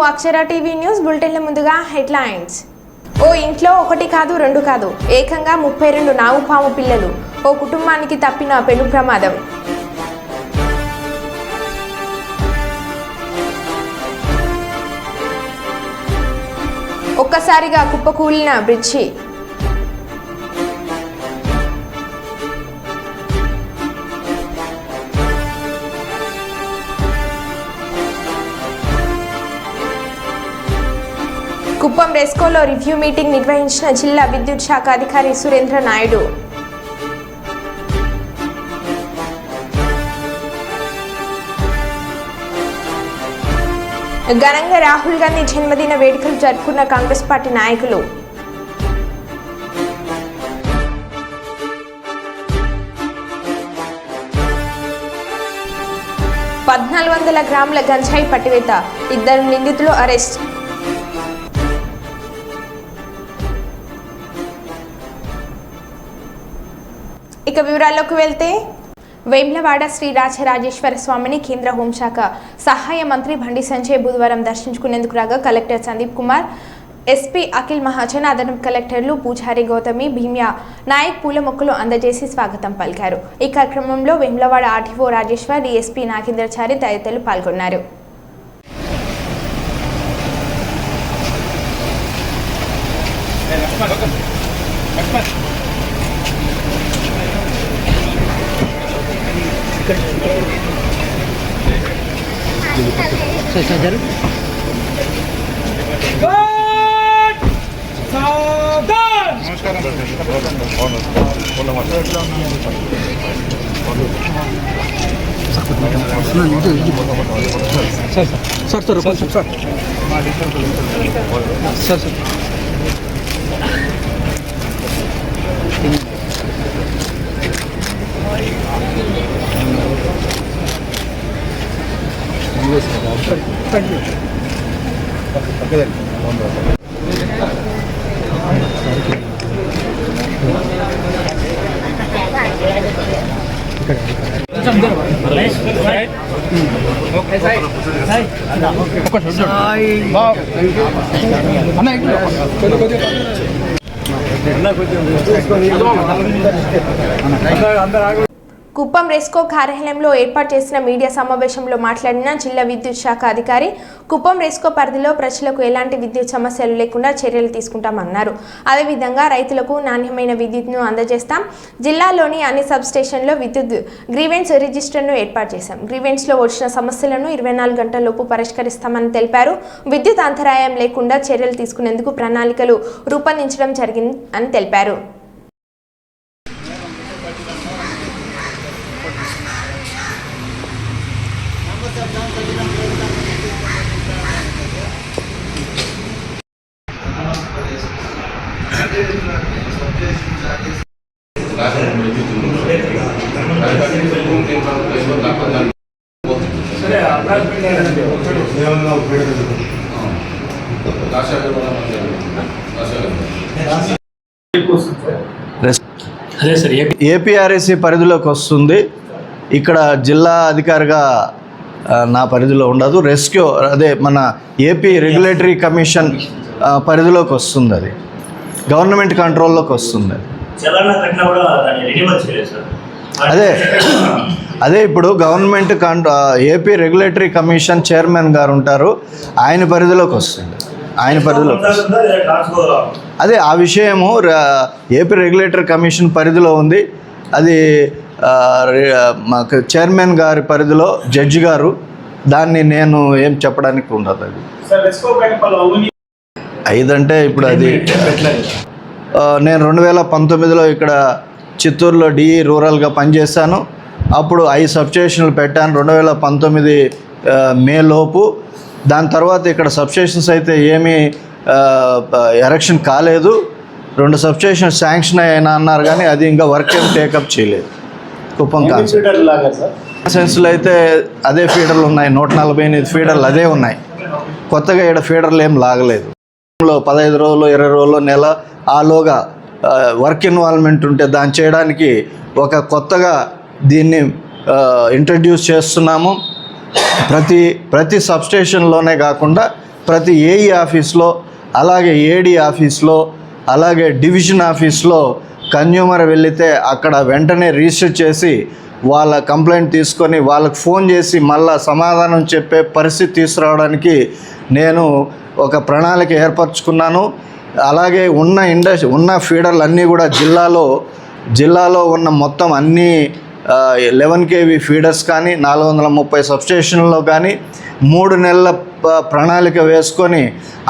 అక్షర TV news బులెటిన్ల ముందుగా headlines. ఓ ఇంట్లో ఒకటి కాదు రెండు కాదు ఏకంగా 32 నాగుపాము పిల్లలు. ఓ కుటుంబానికి తప్పిన పెను ప్రమాదం. ఒక్కసారిగా కుప్పకూలిన బ్రిడ్జి. కుప్పం రెస్కోలో రివ్యూ మీటింగ్ నిర్వహించిన జిల్లా విద్యుత్ శాఖ అధికారి సురేంద్ర నాయుడు. ఘనంగా రాహుల్ గాంధీ జన్మదిన వేడుకలు జరుపుకున్న కాంగ్రెస్ పార్టీ నాయకులు. $1400 గ్రాముల గంజాయి పట్టివేత. 2 నిందితులు అరెస్ట్. ఇక వివరాల్లోకి వెళ్తే వేములవాడ శ్రీ రాజరాజేశ్వర స్వామిని కేంద్ర హోంశాఖ సహాయ మంత్రి బండి సంజయ్ బుధవారం దర్శించుకునేందుకు రాగా కలెక్టర్ సందీప్ కుమార్, ఎస్పీ అఖిల్ మహాజన్, అదనపు కలెక్టర్లు పూజారి గౌతమి, భీమ్యా నాయక్ పూల మొక్కలు అందజేసి స్వాగతం పలికారు. ఈ కార్యక్రమంలో వేములవాడ ఆర్టీఓ రాజేశ్వర్, డీఎస్పీ నాగేంద్రచారి తదితరులు పాల్గొన్నారు. కుప్పం రెస్కో కార్యాలయంలో ఏర్పాటు చేసిన మీడియా సమావేశంలో మాట్లాడిన జిల్లా విద్యుత్ శాఖ అధికారి, కుప్పం రెస్కో పరిధిలో ప్రజలకు ఎలాంటి విద్యుత్ సమస్యలు లేకుండా చర్యలు తీసుకుంటామన్నారు. అదేవిధంగా రైతులకు నాణ్యమైన విద్యుత్ను అందజేస్తాం. జిల్లాలోని అన్ని సబ్ స్టేషన్లో విద్యుత్ గ్రీవెన్స్ రిజిస్టర్ను ఏర్పాటు చేశాం. గ్రీవెన్స్లో వచ్చిన సమస్యలను 24 గంటలలోపు పరిష్కరిస్తామని తెలిపారు. విద్యుత్ అంతరాయం లేకుండా చర్యలు తీసుకునేందుకు ప్రణాళికలు రూపొందించడం జరిగింది అని తెలిపారు. ఏపీఆర్ఎస్సీ పరిధిలోకి వస్తుంది. ఇక్కడ జిల్లా అధికారిగా నా పరిధిలో ఉండదు. రెస్క్యూ అదే మన ఏపీ రెగ్యులేటరీ కమిషన్ పరిధిలోకి వస్తుంది. అది గవర్నమెంట్ కంట్రోల్లోకి వస్తుంది. అదే ఇప్పుడు government AP regulatory commission chairman గారు ఉంటారు, ఆయన పరిధిలోకి వస్తుంది. ఆయన పరిధిలో అదే ఆ విషయము ఏపీ రెగ్యులేటరీ కమిషన్ పరిధిలో ఉంది. అది మాకు చైర్మన్ గారి పరిధిలో జడ్జి గారు, దాన్ని నేను ఏం చెప్పడానికి ఉండదు. అది 5 అంటే ఇప్పుడు అది నేను 2019లో ఇక్కడ చిత్తూరులో డిఈ రూరల్గా పనిచేశాను. అప్పుడు 5 సబ్స్టేషన్లు పెట్టాను 2019 మే లోపు. దాని తర్వాత ఇక్కడ సబ్స్టేషన్స్ అయితే ఏమీ ఎరెక్షన్ కాలేదు. 2 సబ్స్టేషన్ శాంక్షన్ అయినా అన్నారు, కానీ అది ఇంకా వర్క్ ఏం టేకప్ చేయలేదు. కుప్పం కాన్సెన్స్లో అయితే అదే ఫీడర్లు ఉన్నాయి, 148 ఫీడర్లు అదే ఉన్నాయి. కొత్తగా ఇక్కడ ఫీడర్లు ఏం లాగలేదు. 15 రోజులు 20 రోజులు నెల ఆలోగా వర్క్ ఇన్వాల్వ్మెంట్ ఉంటే దాన్ని చేయడానికి ఒక కొత్తగా దీన్ని ఇంట్రడ్యూస్ చేస్తున్నాము. ప్రతి సబ్స్టేషన్లోనే కాకుండా ప్రతి ఏఈ ఆఫీస్లో, అలాగే ఏడీ ఆఫీస్లో, అలాగే డివిజన్ ఆఫీస్లో కన్జ్యూమర్ వెళితే అక్కడ వెంటనే రిజిస్టర్ చేసి వాళ్ళ కంప్లైంట్ తీసుకొని వాళ్ళకి ఫోన్ చేసి మళ్ళా సమాధానం చెప్పే పరిస్థితి తీసుకురావడానికి నేను ఒక ప్రణాళిక ఏర్పరచుకున్నాను. అలాగే ఉన్న ఫీడర్లు అన్నీ కూడా జిల్లాలో ఉన్న మొత్తం అన్ని 11 kV ఫీడర్స్ కానీ 430 సబ్స్టేషన్లో కానీ 3 నెలల ప్రణాళిక వేసుకొని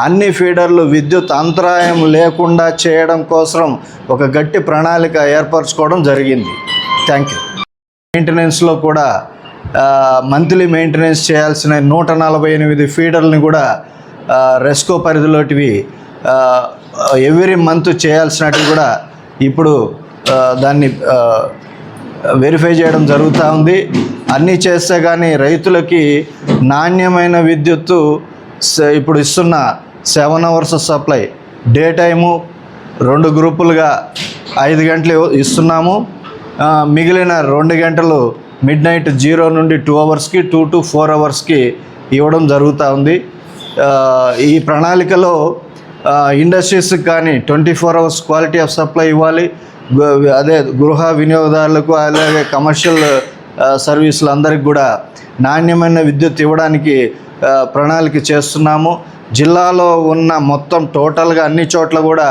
అన్ని ఫీడర్లు విద్యుత్ అంతరాయం లేకుండా చేయడం కోసం ఒక గట్టి ప్రణాళిక ఏర్పరచుకోవడం జరిగింది. Thank you. మెయింటెనెన్స్లో కూడా మంత్లీ మెయింటెనెన్స్ చేయాల్సిన 148 ఫీడర్లని కూడా రెస్కో పరిధిలోటివి ఎవ్రీ మంత్ చేయాల్సినవి కూడా ఇప్పుడు దాన్ని వెరిఫై చేయడం జరుగుతూ ఉంది. అన్నీ చేస్తే కానీ రైతులకి నాణ్యమైన విద్యుత్తు ఇప్పుడు ఇస్తున్న 7 hours సప్లై, డే టైము 2 గ్రూపులుగా 5 గంటలు ఇస్తున్నాము. మిగిలిన 2 గంటలు మిడ్ నైట్ 0 నుండి 2 hours, 2 to 4 hours ఇవ్వడం జరుగుతూ ఉంది. ఈ ప్రణాళికలో ఇండస్ట్రీస్కి కానీ 24 hours క్వాలిటీ ఆఫ్ సప్లై ఇవ్వాలి. అదే గృహ వినియోగదారులకు అలాగే కమర్షియల్ సర్వీసులు అందరికి కూడా నాణ్యమైన విద్యుత్ ఇవ్వడానికి ప్రణాళిక చేస్తున్నాము. జిల్లాలో ఉన్న మొత్తం టోటల్గా అన్ని చోట్ల కూడా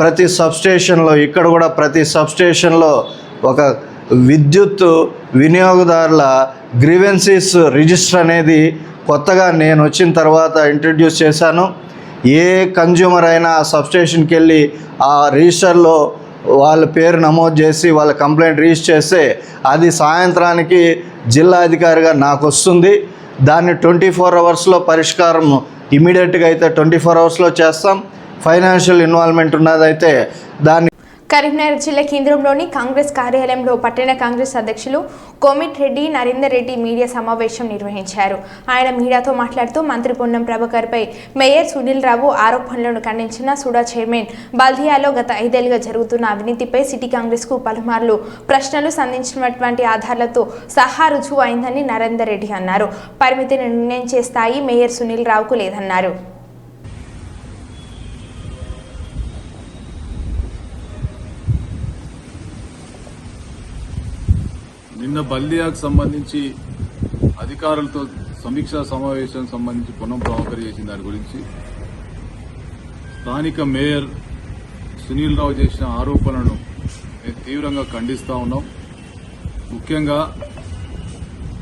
ప్రతి సబ్స్టేషన్లో ప్రతి సబ్స్టేషన్లో ఒక విద్యుత్ వినియోగదారుల గ్రీవెన్సీస్ రిజిస్టర్ అనేది కొత్తగా నేను వచ్చిన తర్వాత ఇంట్రడ్యూస్ చేశాను. ఏ కన్జ్యూమర్ అయినా సబ్స్టేషన్కి వెళ్ళి ఆ రిజిస్టర్లో వాళ్ళ పేరు నమోదు చేసి వాళ్ళ కంప్లైంట్ రిజిస్టర్ చేస్తే అది సాయంత్రానికి జిల్లా అధికారిగా నాకు వస్తుంది. దాన్ని 24 hours పరిష్కారం ఇమీడియట్గా అయితే 24 hours చేస్తాం. ఫైనాన్షియల్ ఇన్వాల్వ్మెంట్ ఉన్నదైతే దాన్ని కరీంనగర్ జిల్లా కేంద్రంలోని కాంగ్రెస్ కార్యాలయంలో పట్టణ కాంగ్రెస్ అధ్యక్షులు కోమిటిరెడ్డి నరేందర్ రెడ్డి మీడియా సమావేశం నిర్వహించారు. ఆయన మీడియాతో మాట్లాడుతూ మంత్రి పొన్నం ప్రభాకర్పై మేయర్ సునీల్ రావు ఆరోపణలను ఖండించిన సుడా చైర్మన్ బల్దియాలో గత 5 ఏళ్లుగా జరుగుతున్న అవినీతిపై సిటీ కాంగ్రెస్కు పలుమార్లు ప్రశ్నలు సంధించినటువంటి ఆధారాలతో సహా రుజువు అయిందని నరేందర్ రెడ్డి అన్నారు. పరిమితిని నిర్ణయించే స్థాయి మేయర్ సునీల్ రావుకు లేదన్నారు. నిన్న బల్దియాకు సంబంధించి అధికారులతో సమీక్షా సమావేశానికి సంబంధించి పొన్నం ప్రభాకర్ చేసిన దాని గురించి స్థానిక మేయర్ సునీల్ రావు చేసిన ఆరోపణలను మేము తీవ్రంగా ఖండిస్తూ ఉన్నాం. ముఖ్యంగా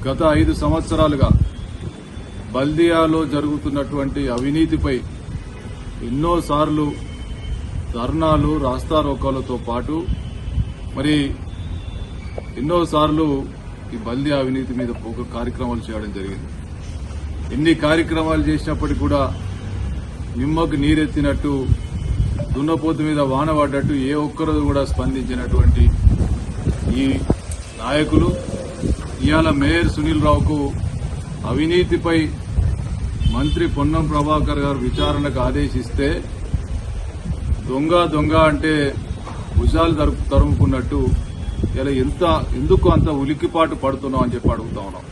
గత 5 సంవత్సరాలుగా బల్దియాలో జరుగుతున్నటువంటి అవినీతిపై ఎన్నోసార్లు ధర్నాలు, రాస్తారోకోలతో పాటు మరి ఎన్నోసార్లు ఈ బల్దియా అవినీతి మీద ఒక కార్యక్రమాలు చేయడం జరిగింది. ఎన్ని కార్యక్రమాలు చేసినప్పటికీ కూడా నిమ్మకు నీరెత్తినట్టు, దున్నపోతు మీద వాన పడ్డట్టు ఏ ఒక్కరు కూడా స్పందించినటువంటి ఈ నాయకులు ఇవాళ మేయర్ సునీల్ రావుకు అవినీతిపై మంత్రి పొన్నం ప్రభాకర్ గారు విచారణకు ఆదేశిస్తే దొంగ అంటే భుజాలు తరుముకున్నట్టు ఇలా ఎందుకు అంత ఉలిక్కిపాటు పడుతున్నాం అని చెప్పి అడుగుతా ఉన్నాం.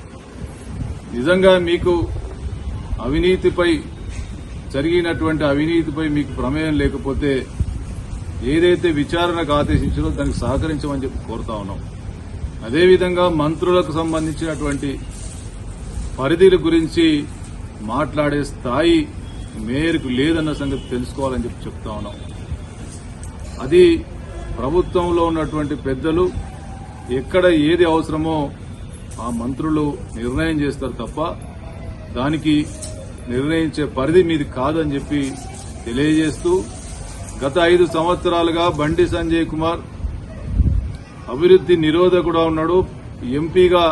నిజంగా మీకు జరిగినటువంటి అవినీతిపై మీకు ప్రమేయం లేకపోతే ఏదైతే విచారణకు ఆదేశించారో దానికి సహకరించమని చెప్పి కోరుతా ఉన్నాం. అదేవిధంగా మంత్రులకు సంబంధించినటువంటి పరిధిల గురించి మాట్లాడే స్థాయి మేయర్కు లేదన్న సంగతి తెలుసుకోవాలని చెప్పి చెప్తా ఉన్నాం. అది ప్రభుత్వంలో ఉన్నటువంటి పెద్దలు ఎక్కడ ఏది అవసరమో ఆ మంత్రులు నిర్ణయం చేస్తారు తప్ప దానికి నిర్ణయించే పరిధి మీది కాదని చెప్పి తెలియజేస్తూ గత 5 సంవత్సరాలుగా బండి సంజయ్ కుమార్ అభివృద్ది నిరోధకుడా ఉన్నాడు, ఎంపీగా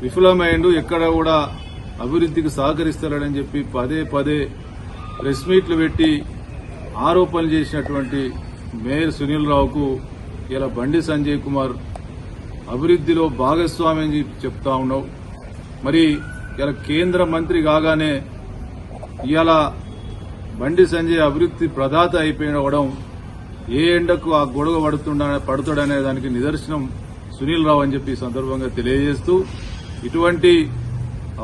విఫలమైండు, ఎక్కడ కూడా అభివృద్దికి సహకరిస్తారని చెప్పి పదే ప్రెస్ మీట్లు పెట్టి ఆరోపణలు చేసినటువంటి మేయర్ సునీల్ రావుకు ఇలా బండి సంజయ్ కుమార్ అభివృద్దిలో భాగస్వామి అని చెప్తా ఉన్నావు. మరి ఇలా కేంద్ర మంత్రి కాగానే ఇవాళ బండి సంజయ్ అభివృద్ది ప్రదాత అయిపోవడం ఏ ఎండకు ఆ గొడవ పడుతాడనే దానికి నిదర్శనం సునీల్ రావు అని చెప్పి సందర్భంగా తెలియజేస్తూ ఇటువంటి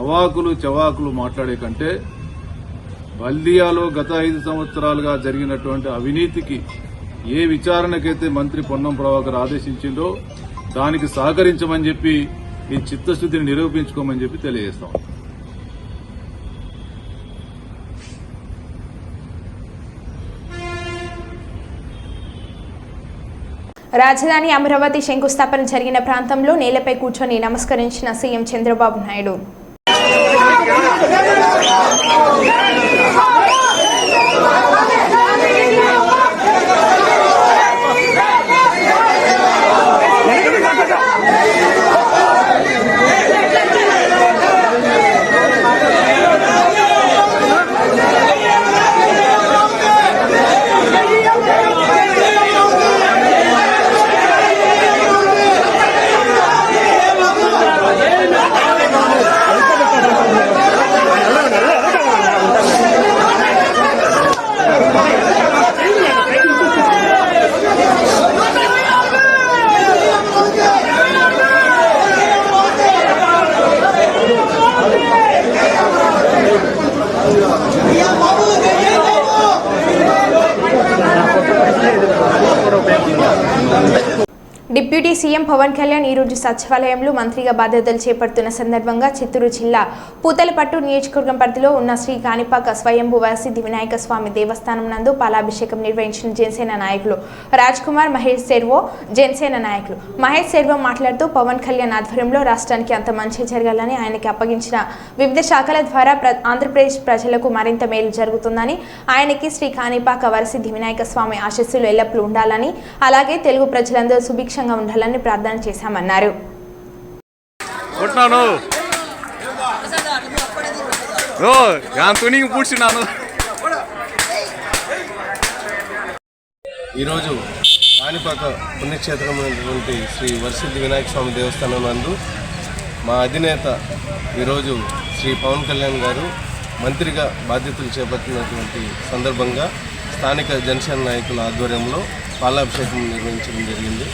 అవాకులు చవాకులు మాట్లాడే కంటే బల్దియాలో గత 5 సంవత్సరాలుగా జరిగినటువంటి అవినీతికి ఏ విచారణకైతే మంత్రి పొన్నం ప్రభాకర్ ఆదేశించిందో దానికి సహకరించమని చెప్పి ఈ చిత్తశుద్ధిని నిరూపించుకోమని చెప్పి తెలియజేస్తాం. రాజధాని అమరావతి శంకుస్థాపన జరిగిన ప్రాంతంలో నేలపై కూర్చొని నమస్కరించిన CM Chandrababu Naidu. Deputy CM Pawan Kalyan ఈరోజు సచివాలయంలో మంత్రిగా బాధ్యతలు చేపడుతున్న సందర్భంగా చిత్తూరు జిల్లా పూతలపట్టు నియోజకవర్గం పరిధిలో ఉన్న శ్రీ కాణిపాక స్వయంభూ వరసిద్ధి వినాయక స్వామి దేవస్థానం నందు పాలాభిషేకం నిర్వహించిన జనసేన నాయకులు రాజ్ కుమార్ మహేష్ సెర్వో. జనసేన నాయకులు మహేష్ సెర్వో మాట్లాడుతూ పవన్ కళ్యాణ్ ఆధ్వర్యంలో రాష్ట్రానికి అంత మంచి జరగాలని, ఆయనకి అప్పగించిన వివిధ శాఖల ద్వారా ఆంధ్రప్రదేశ్ ప్రజలకు మరింత మేలు జరుగుతుందని, ఆయనకి శ్రీ కాణిపాక వరసిద్ధి వినాయక స్వామి ఆశీస్సులు ఎల్లప్పుడూ ఉండాలని, అలాగే తెలుగు ప్రజలందరూ సుభిక్షంగా ఉండాలని ప్రార్థన చేశామన్నారు. ఈరోజు కాణిపాక పుణ్యక్షేత్రమైనటువంటి శ్రీ వరసిద్ధి వినాయక స్వామి దేవస్థానం నందు మా అధినేత ఈరోజు శ్రీ పవన్ కళ్యాణ్ గారు మంత్రిగా బాధ్యతలు చేపట్టినటువంటి సందర్భంగా స్థానిక జనసేన నాయకుల ఆధ్వర్యంలో పాలాభిషేకం నిర్వహించడం జరిగింది.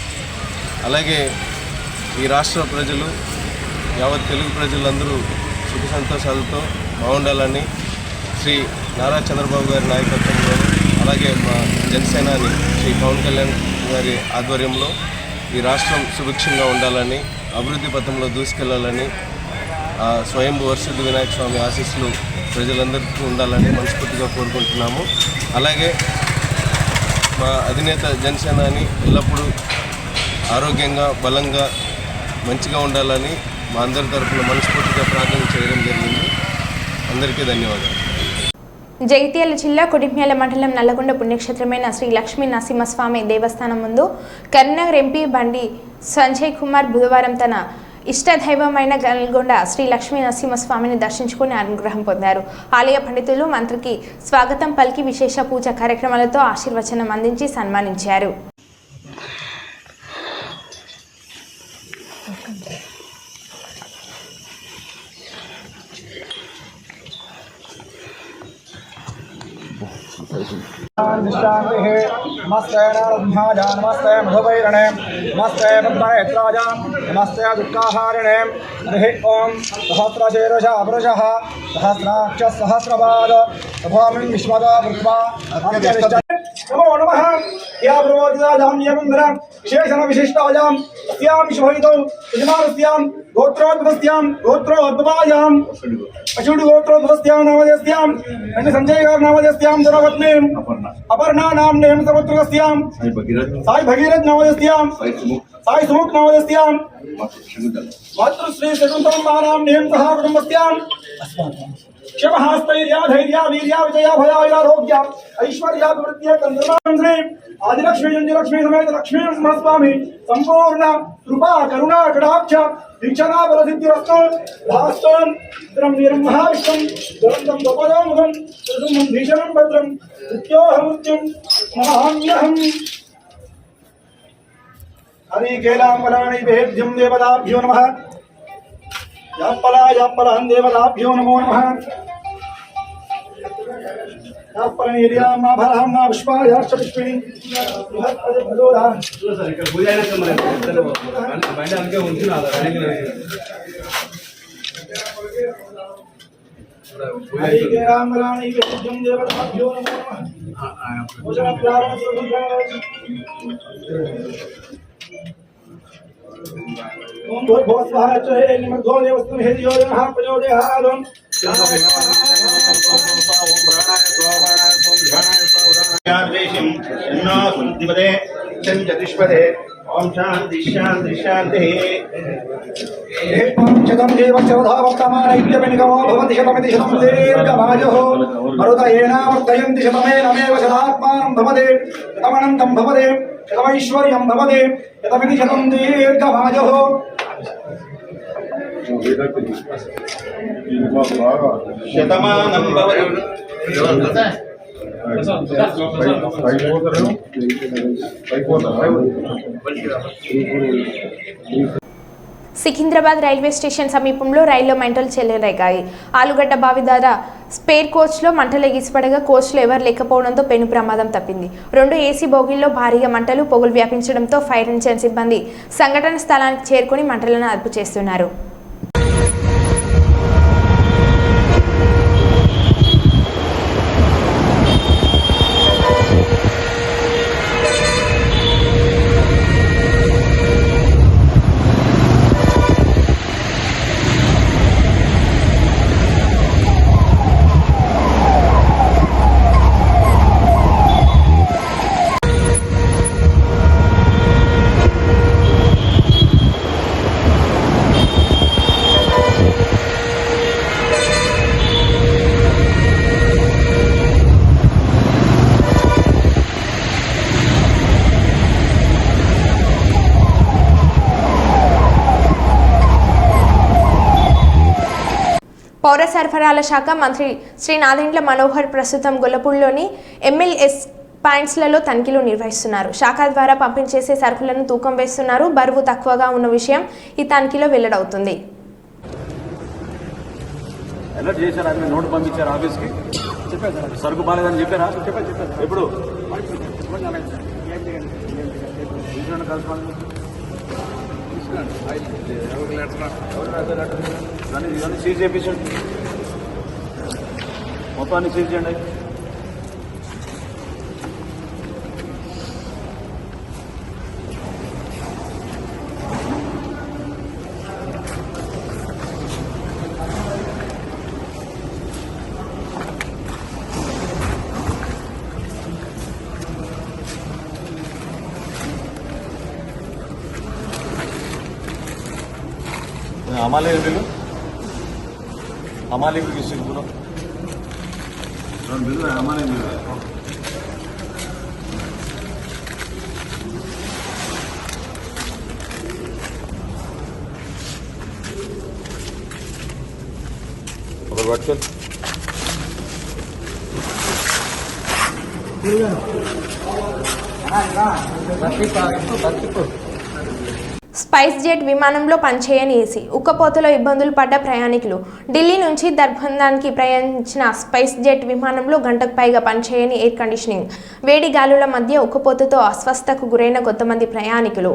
అలాగే ఈ రాష్ట్ర ప్రజలు, యావత్ తెలుగు ప్రజలందరూ సుఖ సంతోషాలతో బాగుండాలని శ్రీ నారా చంద్రబాబు గారి నాయకత్వంలో, అలాగే మా జనసేనాని శ్రీ పవన్ కళ్యాణ్ గారి ఆధ్వర్యంలో ఈ రాష్ట్రం సుభిక్షంగా ఉండాలని, అభివృద్ధి పథంలో దూసుకెళ్లాలని, స్వయంభూ వరసిద్ధి వినాయక స్వామి ఆశీస్సులు ప్రజలందరికీ ఉండాలని మనస్ఫూర్తిగా కోరుకుంటున్నాము. అలాగే మా అధినేత జనసేనాని ఎల్లప్పుడూ ఆరోగ్యంగా, బలంగా, మంచిగా ఉండాలని మా అందరి తరఫున మనస్ఫూర్తిగా ప్రార్థన చేయడం జరిగింది. అందరికీ ధన్యవాదాలు. జగిత్యాల జిల్లా కొడిమ్యాల మండలం నల్లగొండ పుణ్యక్షేత్రమైన శ్రీ లక్ష్మీ నరసింహస్వామి దేవస్థానం ముందు కరీంనగర్ ఎంపీ బండి సంజయ్ కుమార్ బుధవారం తన ఇష్టదైవమైన నల్గొండ శ్రీ లక్ష్మీ నరసింహస్వామిని దర్శించుకుని అనుగ్రహం పొందారు. ఆలయ పండితులు మంత్రికి స్వాగతం పలికి విశేష పూజా కార్యక్రమాలతో ఆశీర్వచనం అందించి సన్మానించారు. नमस्ते नारद्भाजा नमस्ते मधुवैरणे नमस्ते पद्मनेत्राजा नमस्ते दुःखाहारिणे हरिः ॐ सहस्रशीर्ष पुरुषः सहस्राक्ष सहस्रपाद तथामिं विश्वदा भूत्वा नमो नमः या प्रवोदिताजां यमन्धरं विशेषण विशिष्टाजां अस्यां शुभहितौ यजमानस्यां गोत्रोद्भवस्यां गोत्रोद्भवायां अशुड गोत्रोद्भवस्यां नामधेयस्यां संजय नामधेयस्यां धनपत्नीं अपर्णा नाम्नीं समुद्रस्यां साई भगीरथ नामधेयस्यां साई सुमुख नामधेयस्यां मातृश्री शकुन्तला नाम्नीं सह कुटुम्बस्यां क्षमहास्तैर्या धैर्या वीर्या विजया भयारोग्या ऐश्वर्या वृत्तिया कंद्रमांद्रे आदिलक्ष्मी अंजलक्ष्मी समेत लक्ष्मी नरसिंहस्वामी संपूर्ण कृपा करुणा कटाक्ष दीक्षणा बलसिद्धिरस्तु भास्तों द्रव्यं महाविष्णुं दुरन्तं गोपदोमुखं त्रिसुमं भीषणं भद्रं मृत्योऽहमृत्युं महाम्यहम् हरिकेलाम्बलानि वेद्यं देवताभ्यो नमः याप्पलां देवताभ्यो नमो नमः याप्पलनीर्यामाभराम्मा पुष्पायाश्चपुष्पिणी बृहत्पदभदोधा हरिकेलाम्बराणैवेद्यं देवताभ्यो नमो नमः ओम भूर्भुवस्वः च निमग्धो देवस्तं हेदियो नमः प्रचोदयात् चतुष्पदे ओम शांति शांति शांति शतम देव चरधा वर्तमानैत्यमिनिकमो भवति शतमिति शतं दीर्घमायुः मरुतयेनावर्तयन्ति शतमेनमेव शतात्मानं भवति शतमनन्तं भवति शतमैश्वर्यं भवति शतमिति शतं दीर्घमायुः शतमानं भवति సికింద్రాబాద్ రైల్వే స్టేషన్ సమీపంలో రైల్లో మంటలు చెలరేగాయి. ఆలుగడ్డ బావి ద్వారా స్పేర్ కోచ్లో మంటలు ఎగిసిపడగా కోచ్లో ఎవరు లేకపోవడంతో పెను ప్రమాదం తప్పింది. 2 ఏసీ బోగీల్లో భారీగా మంటలు పొగలు వ్యాపించడంతో ఫైర్ ఇంజిన్ సిబ్బంది సంఘటన స్థలానికి చేరుకుని మంటలను అదుపు చేస్తున్నారు. పౌర సరఫరాల శాఖ మంత్రి శ్రీ నాదెండ్ల మనోహర్ ప్రస్తుతం గొల్లపూడిలోని ఎంఎల్ఎస్ పాయింట్స్లలో తనిఖీలు నిర్వహిస్తున్నారు. శాఖ ద్వారా పంపిణీ చేసే సరుకులను తూకం వేస్తున్నారు. బరువు తక్కువగా ఉన్న విషయం ఈ తనిఖీలో వెల్లడవుతుంది. అలర్ట్ చేశారు, అది నోట్ పంపించారు ఆఫీస్కి. చెప్పారు సరుకు బాగాలేదని చెప్పారా? ఎప్పుడు ఇవన్నీ సీజ్ చేయించండి, మొత్తాన్ని సీజ్ చేయండి. हमारे बिल हमारे भी किसी को बिल है हमारे बिल है. वर्चुअल స్పైస్ జెట్ విమానంలో పనిచేయని ఏసీ, ఉక్కపోతలో ఇబ్బందులు పడ్డ ప్రయాణికులు. ఢిల్లీ నుంచి దర్భంగానికి ప్రయాణించిన స్పైస్ జెట్ విమానంలో గంటకు పైగా పనిచేయని ఎయిర్ కండిషనింగ్, వేడి గాలుల మధ్య ఉక్కపోతతో అస్వస్థతకు గురైన కొంతమంది ప్రయాణికులు.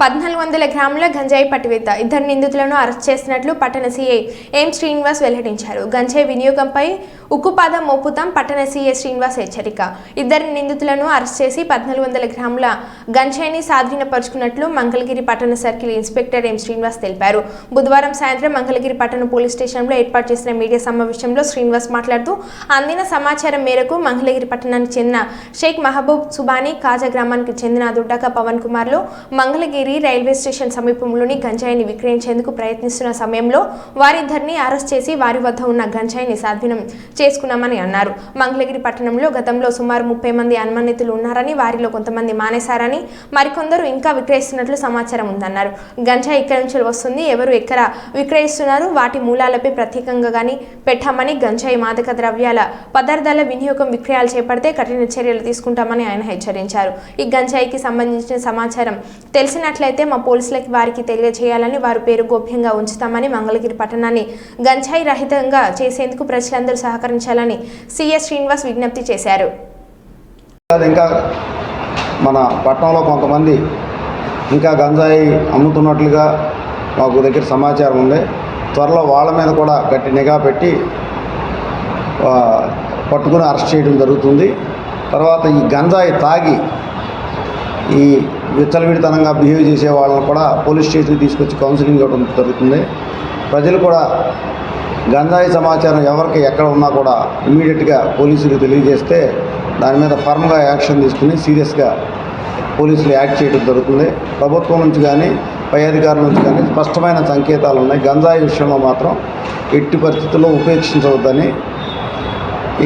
1400 గ్రాముల గంజాయి పట్టివేత. 2 నిందితులను అరెస్ట్ చేసినట్లు పట్టణ సీఐ ఎం శ్రీనివాస్ వెల్లడించారు. గంజాయి వినియోగంపై ఉక్కుపాదం మోపుతాం పట్టణ సీఐ శ్రీనివాస్ హెచ్చరిక. 2 నిందితులను అరెస్ట్ చేసి 1400 గ్రాముల గంజాయిని స్వాధీనపరుచుకున్నట్లు మంగళగిరి పట్టణ సర్కిల్ ఇన్స్పెక్టర్ ఎం శ్రీనివాస్ తెలిపారు. బుధవారం సాయంత్రం మంగళగిరి పట్టణ పోలీస్ స్టేషన్లో ఏర్పాటు చేసిన మీడియా సమావేశంలో శ్రీనివాస్ మాట్లాడుతూ అందిన సమాచారం మేరకు మంగళగిరి పట్టణానికి చెందిన షేక్ మహబూబ్ సుబానీ కాజా గ్రామానికి చెందిన దుడ్డాక పవన్ కుమార్లు మంగళగిరి రైల్వే స్టేషన్ సమీపంలోని గంజాయిని విక్రయించేందుకు ప్రయత్నిస్తున్న సమయంలో వారిద్దరిని అరెస్ట్ చేసి వారి వద్ద ఉన్న గంజాయిని స్వాధీనం చేసుకున్నామని అన్నారు. మంగళగిరి పట్టణంలో గతంలో సుమారు 30 మంది అనుమానితులు ఉన్నారని, వారిలో కొంతమంది మానేశారని, మరికొందరు ఇంకా విక్రయిస్తున్నట్లు సమాచారం ఉందన్నారు. గంజాయి ఎక్కడి నుంచి వస్తుంది, ఎవరు ఎక్కడ విక్రయిస్తున్నారు, వాటి మూలాలపై ప్రత్యేకంగా గానీ పెట్టామని, గంజాయి మాదక ద్రవ్యాల పదార్థాల వినియోగం విక్రయాలు చేపడితే కఠిన చర్యలు తీసుకుంటామని ఆయన హెచ్చరించారు. ఈ గంజాయికి సంబంధించిన సమాచారం తెలిసినట్లయితే మా పోలీసులకి వారికి తెలియజేయాలని, వారి పేరు గోప్యంగా ఉంచుతామని, మంగళగిరి పట్టణాన్ని గంజాయి రహితంగా చేసేందుకు ప్రజలందరూ సహకరించాలని సిఎస్ శ్రీనివాస్ విజ్ఞప్తి చేశారు. ఇంకా మన పట్టణంలో కొంతమంది ఇంకా గంజాయి అమ్ముతున్నట్లుగా మాకు దగ్గర సమాచారం ఉంది. త్వరలో వాళ్ళ మీద కూడా గట్టి నిఘా పెట్టి పట్టుకుని అరెస్ట్ చేయడం జరుగుతుంది. తర్వాత ఈ గంజాయి తాగి ఈ విచ్చలవిడితనంగా బిహేవ్ చేసే వాళ్ళని కూడా పోలీస్ స్టేషన్కి తీసుకొచ్చి కౌన్సిలింగ్ ఇవ్వడం జరుగుతుంది. ప్రజలు కూడా గంజాయి సమాచారం ఎవరికి ఎక్కడ ఉన్నా కూడా ఇమీడియట్గా పోలీసులకు తెలియజేస్తే దాని మీద ఫర్మ్గా యాక్షన్ తీసుకుని సీరియస్గా పోలీసులు యాక్ట్ చేయడం జరుగుతుంది. ప్రభుత్వం నుంచి కానీ పై అధికారుల నుంచి కానీ స్పష్టమైన సంకేతాలు ఉన్నాయి. గంజాయి విషయంలో మాత్రం ఎట్టి పరిస్థితుల్లో ఉపేక్షించవద్దని.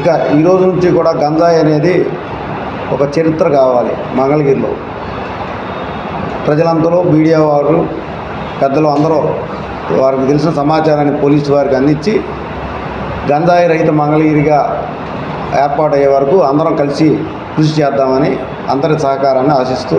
ఇక ఈరోజు నుంచి కూడా గంజాయి అనేది ఒక చరిత్ర కావాలి. మంగళగిరిలో ప్రజలందరూ, మీడియా వారు, పెద్దలు అందరూ వారికి తెలిసిన సమాచారాన్ని పోలీసు వారికి అందించి గంజాయి రహిత మంగళగిరిగా ఏర్పాటయ్యే వరకు అందరం కలిసి కృషి చేద్దామని అందరి సహకారాన్ని ఆశిస్తూ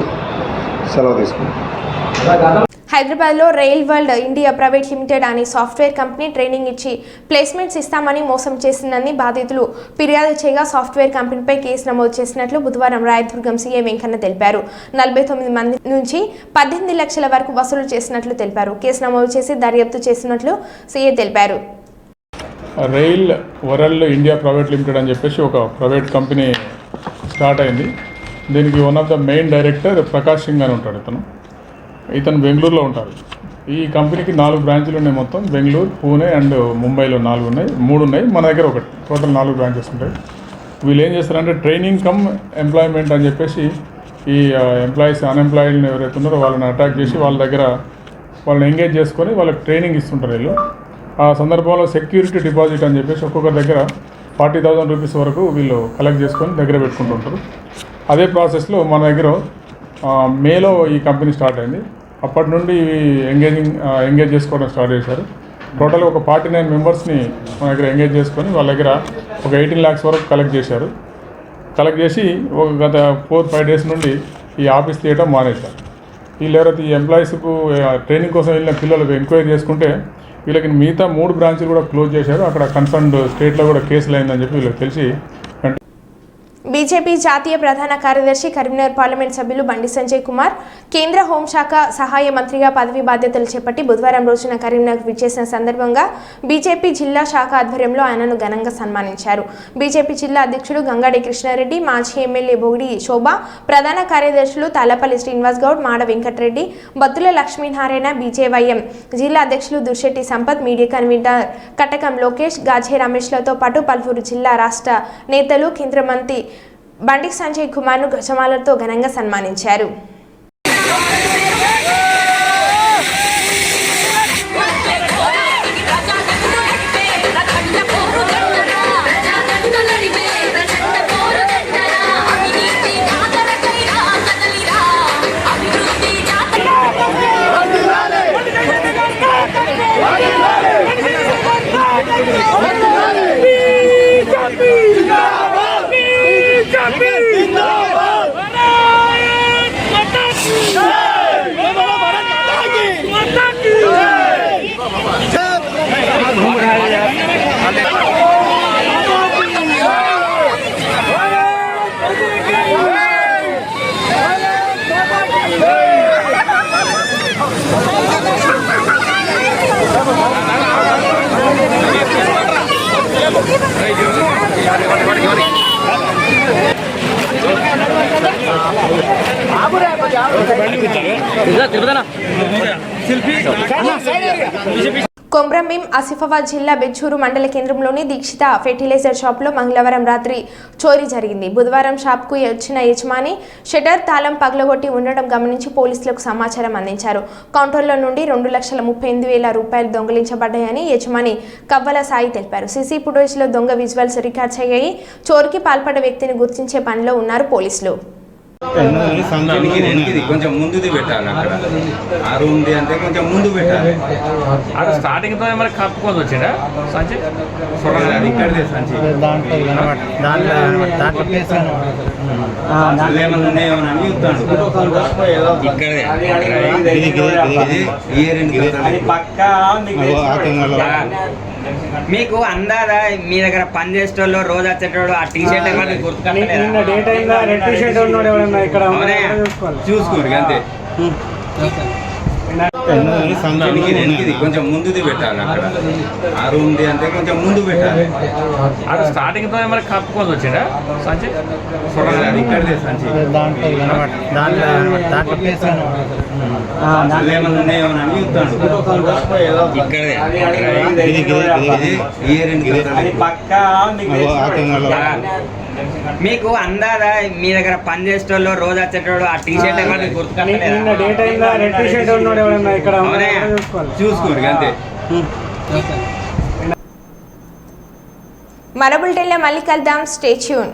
సెలవు తీసుకుంటాం. హైదరాబాద్లో rail world India private limited అనే సాఫ్ట్వేర్ కంపెనీ ట్రైనింగ్ ఇచ్చి ప్లేస్మెంట్స్ ఇస్తామని మోసం చేసిందని బాధితులు ఫిర్యాదు చేయగా సాఫ్ట్వేర్ కంపెనీపై కేసు నమోదు చేసినట్లు బుధవారం రాయదుర్గం సీఐ వెంకన్న తెలిపారు. 49 మంది నుంచి 18 లక్షల వరకు వసూలు చేసినట్లు తెలిపారు. కేసు నమోదు చేసి దర్యాప్తు చేసినట్లు సీఐ తెలిపారు. Rail world India private limited అని చెప్పేసి ఒక ప్రైవేట్ కంపెనీ స్టార్ట్ అయింది. దీనికి one of the main director Prakash Singh అని ఉంటాడు. ఇతను బెంగళూరులో ఉంటారు. ఈ కంపెనీకి 4 బ్రాంచ్లు ఉన్నాయి. మొత్తం బెంగళూరు, పూణే అండ్ ముంబైలో 4 ఉన్నాయి, 3 ఉన్నాయి, మన దగ్గర ఒకటి. టోటల్ 4 బ్రాంచెస్ ఉంటాయి. వీళ్ళు ఏం చేస్తారంటే ట్రైనింగ్ కమ్ ఎంప్లాయ్మెంట్ అని చెప్పేసి ఈ ఎంప్లాయీస్ అన్ఎంప్లాయిడ్ని ఎవరైతే ఉన్నారో వాళ్ళని అటాక్ చేసి వాళ్ళ దగ్గర వాళ్ళని ఎంగేజ్ చేసుకొని వాళ్ళకి ట్రైనింగ్ ఇస్తుంటారు. వీళ్ళు ఆ సందర్భంలో సెక్యూరిటీ డిపాజిట్ అని చెప్పేసి ఒక్కొక్కరి దగ్గర 40,000 రూపీస్ వరకు వీళ్ళు కలెక్ట్ చేసుకొని దగ్గర పెట్టుకుంటుంటారు. అదే ప్రాసెస్లో మన దగ్గర మేలో ఈ కంపెనీ స్టార్ట్ అయింది. అప్పటి నుండి ఎంగేజ్ చేసుకోవడం స్టార్ట్ చేశారు. టోటల్ ఒక 49 మెంబర్స్ని మన దగ్గర ఎంగేజ్ చేసుకొని వాళ్ళ దగ్గర ఒక 18 lakhs వరకు కలెక్ట్ చేశారు. కలెక్ట్ చేసి ఒక గత 4-5 days నుండి ఈ ఆఫీస్ తీయడం మానేశారు. వీళ్ళు ఎవరైతే ఈ ఎంప్లాయీస్కు ట్రైనింగ్ కోసం వెళ్ళిన పిల్లలు ఎంక్వైరీ చేసుకుంటే వీళ్ళకి మిగతా 3 బ్రాంచ్లు కూడా క్లోజ్ చేశారు. అక్కడ కన్సర్న్డ్ స్టేట్లో కూడా కేసులు అయిందని చెప్పి వీళ్ళకి తెలిసి బీజేపీ జాతీయ ప్రధాన కార్యదర్శి కరీంనగర్ పార్లమెంట్ సభ్యులు బండి సంజయ్ కుమార్ కేంద్ర హోంశాఖ సహాయ మంత్రిగా పదవి బాధ్యతలు చేపట్టి బుధవారం రోజున కరీంనగర్ విచ్చేసిన సందర్భంగా బీజేపీ జిల్లా శాఖ ఆధ్వర్యంలో ఆయనను ఘనంగా సన్మానించారు. బీజేపీ జిల్లా అధ్యక్షుడు గంగాడి కృష్ణారెడ్డి, మాజీ ఎమ్మెల్యే బొగిడి శోభ, ప్రధాన కార్యదర్శులు తాళ్లపల్లి శ్రీనివాస్ గౌడ్, మాడ వెంకటరెడ్డి, బత్తుల లక్ష్మీనారాయణ, బీజేవైఎం జిల్లా అధ్యక్షులు దుర్శెట్టి సంపత్, మీడియా కన్వీనర్ కటకం లోకేష్, గాజే రమేష్లతో పాటు పలువురు జిల్లా రాష్ట్ర నేతలు కేంద్ర మంత్రి బండి సంజయ్ కుమార్ను గజమాలతో ఘనంగా సన్మానించారు. కొమ్రంభీం ఆసిఫాబాద్ జిల్లా బెజ్జూరు మండల కేంద్రంలోని దీక్షిత ఫెర్టిలైజర్ షాప్లో మంగళవారం రాత్రి చోరీ జరిగింది. బుధవారం షాప్కు వచ్చిన యజమాని షటర్ తాళం పగలగొట్టి ఉండడం గమనించి పోలీసులకు సమాచారం అందించారు. కౌంటర్లో నుండి 2,38,000 రూపాయలు దొంగిలించబడ్డాయని యజమాని కవ్వల సాయి తెలిపారు. సీసీ ఫుటేజ్లో దొంగ విజువల్స్ రికార్డ్ అయ్యాయి. చోరీకి పాల్పడ్డ వ్యక్తిని గుర్తించే పనిలో ఉన్నారు పోలీసులు. కొంచెం ముందుది పెట్టాలి. అక్కడ ఆరు ఉంది అంటే కొంచెం ముందు పెట్టాలి. అక్కడ స్టార్టింగ్ తో మరి కప్పుకొని వచ్చిందా సంచి ఇక్కడదే సంచి ఏమన్నా ఉన్నాయేమోనని చూస్తాడు. ఇక్కడే మీకు అందాదా మీ దగ్గర పని చేసేటోళ్ళు రోజు వచ్చేటోడు ఆ టీ షర్ట్ చూసుకోండి అంతే. కొంచెం ముందుది పెట్టాలి. అక్కడ ఆరు ఉంది అంటే కొంచెం ముందు పెట్టాలి. అక్కడ స్టార్టింగ్ తో మరి కప్పుకొని వచ్చిందా సంచి ఇక్కడదే సంచి ఏమన్నా ఉన్నాయేమోనని చూస్తాడు. ఇక్కడే మీకు అందాదా మీ దగ్గర పని చేసేటోళ్ళు రోజు వచ్చేటోడు ఆ టీ షర్ట్ చూసుకోండి అంతే. మన బులెటిన్లో మళ్ళీ కలుద్దాం. Stay tune.